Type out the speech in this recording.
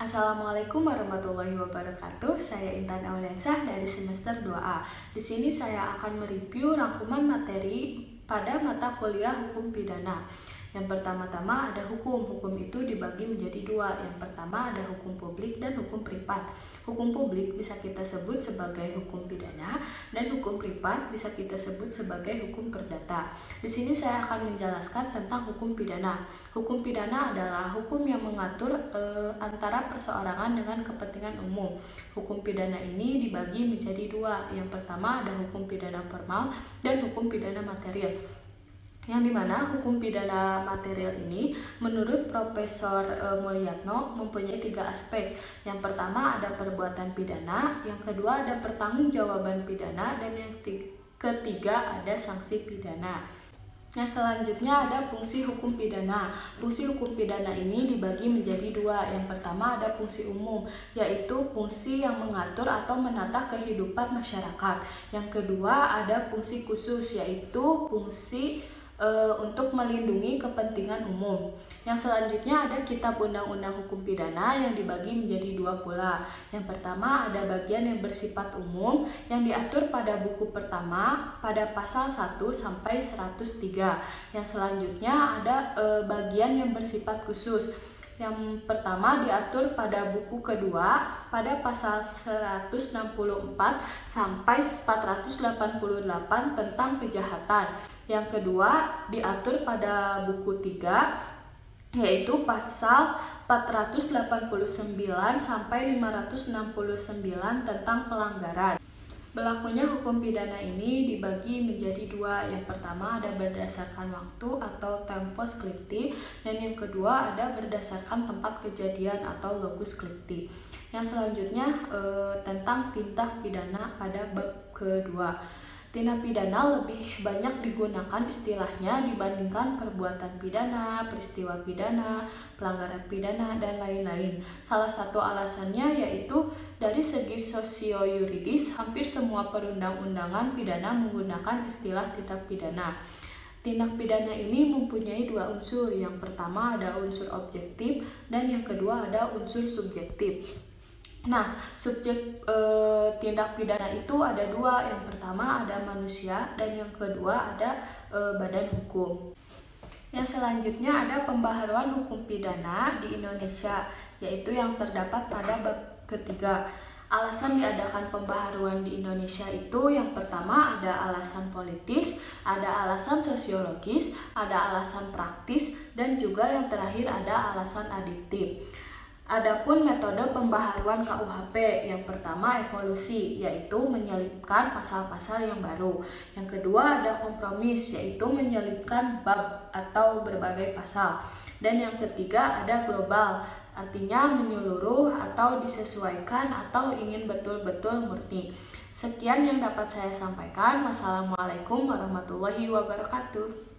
Assalamualaikum warahmatullahi wabarakatuh. Saya Intan Auliansah dari semester 2A. Di sini saya akan mereview rangkuman materi pada mata kuliah Hukum Pidana. Yang pertama-tama ada hukum. Hukum itu dibagi menjadi dua. Yang pertama ada hukum publik dan hukum privat. Hukum publik bisa kita sebut sebagai hukum pidana dan hukum privat bisa kita sebut sebagai hukum perdata. Di sini saya akan menjelaskan tentang hukum pidana. Hukum pidana adalah hukum yang mengatur antara perseorangan dengan kepentingan umum. Hukum pidana ini dibagi menjadi dua. Yang pertama ada hukum pidana formal dan hukum pidana material. Yang dimana hukum pidana material ini menurut Profesor Mulyatno mempunyai tiga aspek. Yang pertama ada perbuatan pidana, yang kedua ada pertanggungjawaban pidana, dan yang ketiga ada sanksi pidana. Yang selanjutnya ada fungsi hukum pidana. Fungsi hukum pidana ini dibagi menjadi dua. Yang pertama ada fungsi umum, yaitu fungsi yang mengatur atau menata kehidupan masyarakat. Yang kedua ada fungsi khusus, yaitu fungsi untuk melindungi kepentingan umum. Yang selanjutnya ada Kitab Undang-Undang Hukum Pidana yang dibagi menjadi dua pula. Yang pertama ada bagian yang bersifat umum yang diatur pada buku pertama pada pasal 1 sampai 103. Yang selanjutnya ada bagian yang bersifat khusus. Yang pertama diatur pada buku kedua pada pasal 164 sampai 488 tentang kejahatan. Yang kedua diatur pada buku 3 yaitu pasal 489 sampai 569 tentang pelanggaran. Berlakunya hukum pidana ini dibagi menjadi dua. Yang pertama ada berdasarkan waktu atau tempus delicti, dan yang kedua ada berdasarkan tempat kejadian atau locus delicti. Yang selanjutnya tentang tindak pidana pada bab kedua. Tindak pidana lebih banyak digunakan istilahnya dibandingkan perbuatan pidana, peristiwa pidana, pelanggaran pidana, dan lain-lain. Salah satu alasannya yaitu dari segi sosio-yuridis, hampir semua perundang-undangan pidana menggunakan istilah tindak pidana. Tindak pidana ini mempunyai dua unsur. Yang pertama ada unsur objektif dan yang kedua ada unsur subjektif. Nah, subjek tindak pidana itu ada dua. Yang pertama ada manusia dan yang kedua ada badan hukum. Yang selanjutnya ada pembaharuan hukum pidana di Indonesia, yaitu yang terdapat pada bab ketiga. Alasan diadakan pembaharuan di Indonesia itu yang pertama ada alasan politis, ada alasan sosiologis, ada alasan praktis, dan juga yang terakhir ada alasan adiktif. Adapun metode pembaharuan KUHP, yang pertama evolusi, yaitu menyelipkan pasal-pasal yang baru. Yang kedua ada kompromis, yaitu menyelipkan bab atau berbagai pasal. Dan yang ketiga ada global, artinya menyeluruh atau disesuaikan atau ingin betul-betul murni. Sekian yang dapat saya sampaikan. Wassalamualaikum warahmatullahi wabarakatuh.